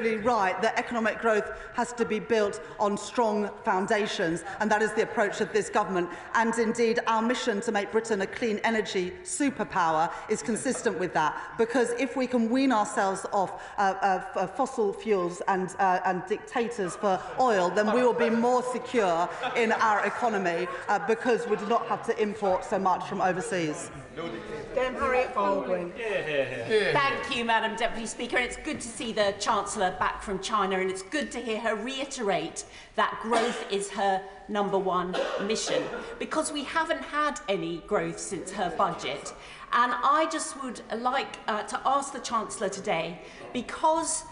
absolutely right that economic growth has to be built on strong foundations, and that is the approach of this government. And indeed, our mission to make Britain a clean energy superpower is consistent with that, because if we can wean ourselves off fossil fuels and dictators for oil, then we will be more secure in our economy because we do not have to import so much from overseas. Dame Harriet Baldwin. Thank you, Madam Deputy Speaker. It's good to see the Chancellor back from China, and it's good to hear her reiterate that growth is her #1 mission, because we haven't had any growth since her budget. And I just would like to ask the Chancellor today, because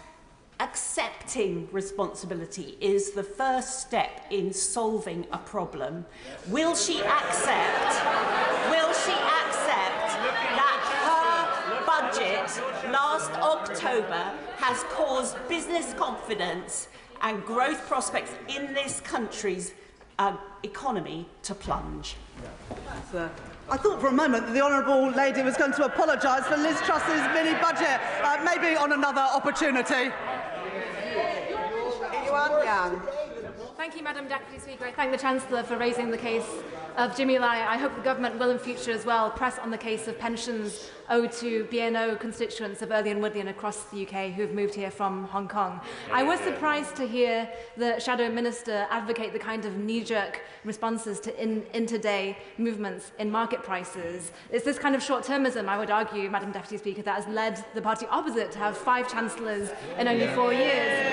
accepting responsibility is the first step in solving a problem, will she accept that her budget last October has caused business confidence and growth prospects in this country's economy to plunge? I thought for a moment that the Honourable Lady was going to apologise for Liz Truss's mini-budget, maybe on another opportunity. Thank you, Madam Deputy Speaker. I thank the Chancellor for raising the case of Jimmy Lai. I hope the government will in future as well press on the case of pensions owed to BNO constituents of Early and Woodley across the UK who have moved here from Hong Kong. I was surprised to hear the Shadow Minister advocate the kind of knee-jerk responses to intraday movements in market prices. It's this kind of short-termism, I would argue, Madam Deputy Speaker, that has led the party opposite to have 5 Chancellors in only 4 years.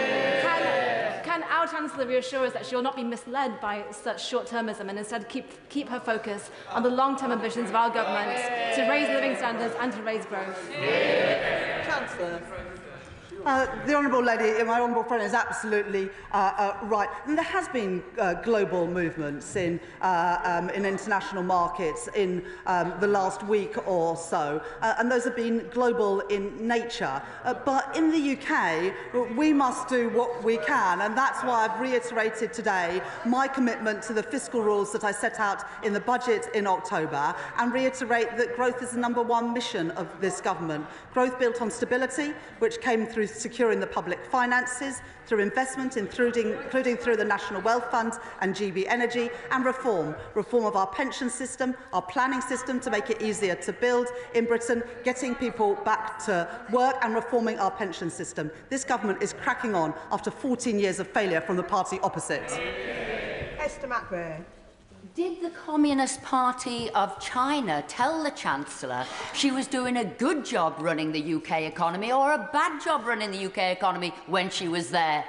Can our Chancellor reassure us that she will not be misled by such short-termism and instead keep her focus on the long-term ambitions of our government to raise living standards and to raise growth? Chancellor. The Honourable Lady, my honourable friend, is absolutely right. And there has been global movements in international markets in the last week or so, and those have been global in nature. But in the UK, we must do what we can, and that's why I've reiterated today my commitment to the fiscal rules that I set out in the budget in October, and reiterate that growth is the #1 mission of this government. Growth built on stability, which came through securing the public finances, through investment, including through the National Wealth Fund and GB Energy, and reform of our pension system, our planning system to make it easier to build in Britain, getting people back to work and reforming our pension system. This government is cracking on after 14 years of failure from the party opposite. Esther McVeigh. Did the Communist Party of China tell the Chancellor she was doing a good job running the UK economy or a bad job running the UK economy when she was there?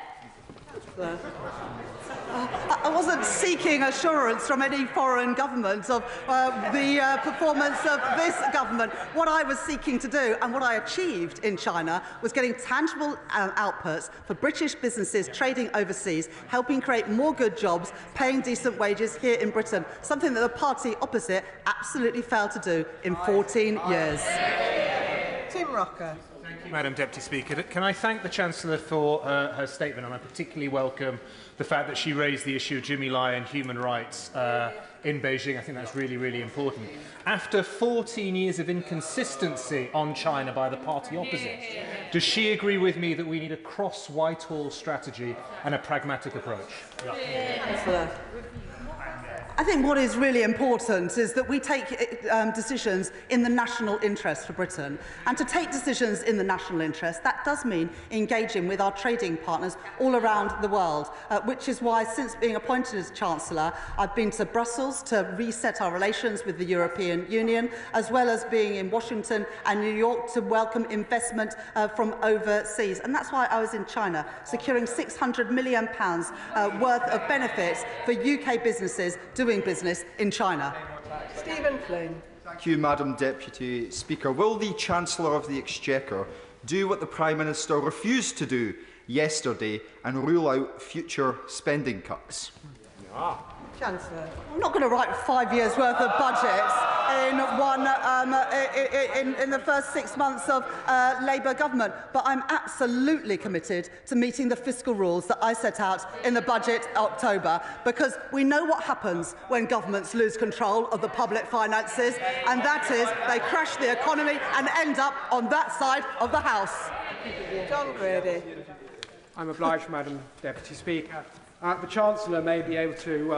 I wasn't seeking assurance from any foreign government of the performance of this government. What I was seeking to do, and what I achieved in China, was getting tangible outputs for British businesses trading overseas, helping create more good jobs, paying decent wages here in Britain, something that the party opposite absolutely failed to do in 14 years. Tim Rocker. Thank you, Madam Deputy Speaker. Can I thank the Chancellor for her statement, and I particularly welcome the fact that she raised the issue of Jimmy Lai and human rights in Beijing. I think that's really, really important. After 14 years of inconsistency on China by the party opposite, does she agree with me that we need a cross-Whitehall strategy and a pragmatic approach? Yeah. I think what is really important is that we take decisions in the national interest for Britain. And to take decisions in the national interest, that does mean engaging with our trading partners all around the world, which is why, since being appointed as Chancellor, I've been to Brussels to reset our relations with the European Union, as well as being in Washington and New York to welcome investment from overseas. And that's why I was in China, securing £600 million worth of benefits for UK businesses doing business in China. Stephen Flynn. Thank you, Madam Deputy Speaker. Will the Chancellor of the Exchequer do what the Prime Minister refused to do yesterday and rule out future spending cuts? Chancellor. I'm not going to write 5 years' worth of budgets in the first 6 months of Labour government, but I'm absolutely committed to meeting the fiscal rules that I set out in the budget October, because we know what happens when governments lose control of the public finances, and that is they crash the economy and end up on that side of the House. John Grady. I'm obliged, Madam Deputy Speaker. The Chancellor may be able to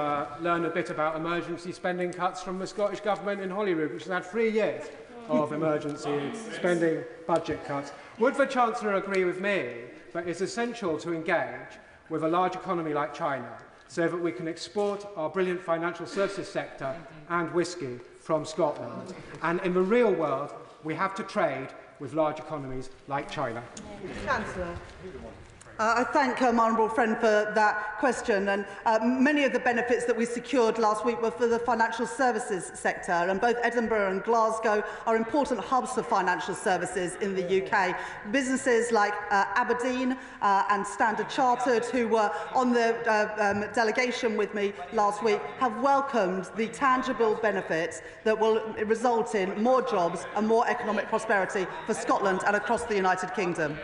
learn a bit about emergency spending cuts from the Scottish Government in Holyrood, which has had 3 years of emergency spending budget cuts. Would the Chancellor agree with me that it's essential to engage with a large economy like China so that we can export our brilliant financial services sector and whisky from Scotland? And in the real world, we have to trade with large economies like China. Chancellor. I thank my honourable friend for that question, and many of the benefits that we secured last week were for the financial services sector, and both Edinburgh and Glasgow are important hubs for financial services in the UK. Businesses like Aberdeen and Standard Chartered, who were on the delegation with me last week, have welcomed the tangible benefits that will result in more jobs and more economic prosperity for Scotland and across the United Kingdom.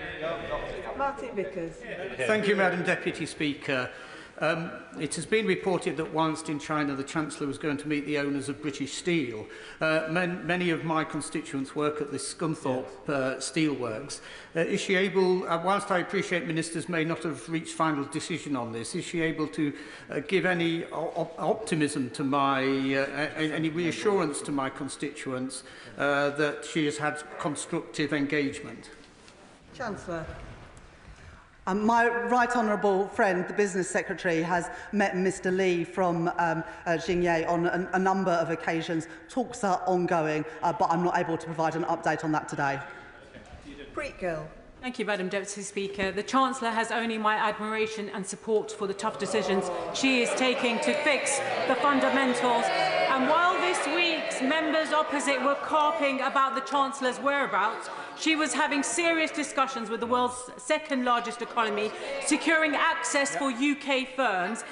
Martin Vickers. Thank you, Madam Deputy Speaker. It has been reported that whilst in China the Chancellor was going to meet the owners of British Steel. Many of my constituents work at the Scunthorpe Steelworks. Is she able, whilst I appreciate ministers may not have reached final decision on this, is she able to give any optimism to my, any reassurance to my constituents that she has had constructive engagement? Chancellor. My right honourable friend, the Business Secretary, has met Mr Lee from Xingye on a number of occasions. Talks are ongoing, but I'm not able to provide an update on that today. Preetgill. Thank you, Madam Deputy Speaker. The Chancellor has only my admiration and support for the tough decisions she is taking to fix the fundamentals. And while this week's members opposite were carping about the Chancellor's whereabouts, she was having serious discussions with the world's second largest economy, securing access for UK firms.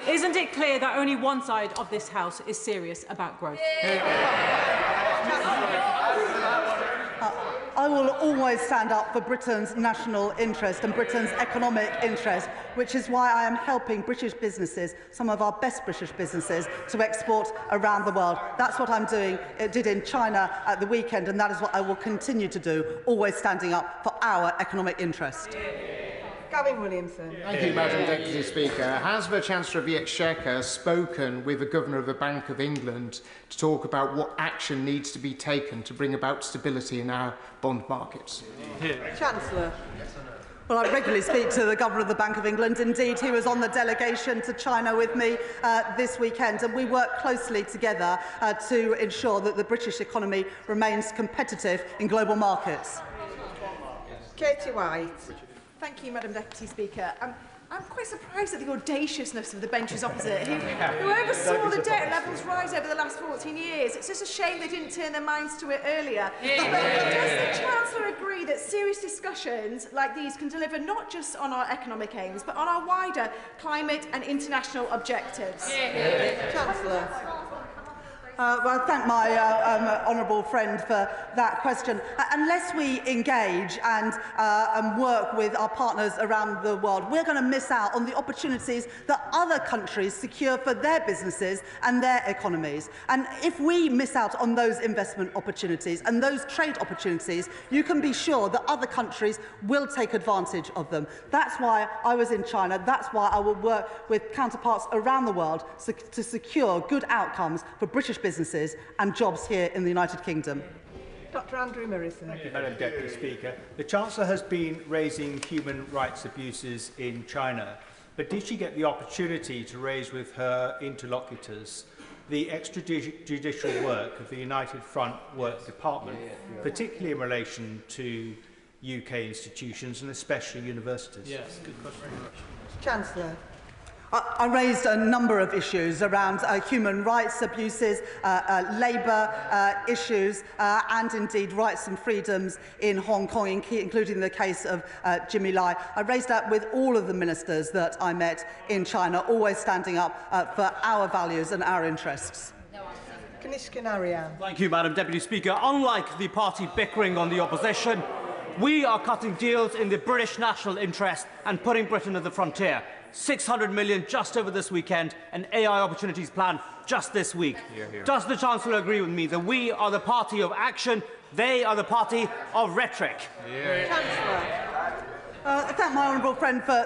Isn't it clear that only one side of this House is serious about growth? I will always stand up for Britain's national interest and Britain's economic interest, which is why I am helping British businesses, some of our best British businesses, to export around the world. That's what I'm doing, did in China at the weekend, and that is what I will continue to do, always standing up for our economic interest. Gavin Williamson. Thank you, Madam Deputy Speaker. Has the Chancellor of the Exchequer spoken with the Governor of the Bank of England to talk about what action needs to be taken to bring about stability in our bond markets? Chancellor. Well, I regularly speak to the Governor of the Bank of England. Indeed, he was on the delegation to China with me this weekend, and we work closely together to ensure that the British economy remains competitive in global markets. Katie White. Thank you, Madam Deputy Speaker. I'm quite surprised at the audaciousness of the benches opposite, who oversaw the debt levels rise over the last 14 years. It's just a shame they didn't turn their minds to it earlier. But does the Chancellor agree that serious discussions like these can deliver not just on our economic aims, but on our wider climate and international objectives? Chancellor. Well, I thank my honourable friend for that question. Unless we engage and work with our partners around the world, we're going to miss out on the opportunities that other countries secure for their businesses and their economies. And if we miss out on those investment opportunities and those trade opportunities, you can be sure that other countries will take advantage of them. That's why I was in China. That's why I will work with counterparts around the world to secure good outcomes for British businesses and jobs here in the United Kingdom. Dr Andrew Morrison. Thank you, Madam Deputy Speaker. The Chancellor has been raising human rights abuses in China, but did she get the opportunity to raise with her interlocutors the extrajudicial work of the United Front Work Department, particularly in relation to UK institutions and especially universities? Yes, good question. Chancellor. I raised a number of issues around human rights abuses, labour issues, and indeed rights and freedoms in Hong Kong, including the case of Jimmy Lai. I raised that with all of the ministers that I met in China, always standing up for our values and our interests. Thank you, Madam Deputy Speaker. Unlike the party bickering on the opposition, we are cutting deals in the British national interest and putting Britain at the frontier. 600 million just over this weekend, an AI opportunities plan just this week. Does the Chancellor agree with me that we are the party of action, they are the party of rhetoric? Chancellor. I thank my honourable friend for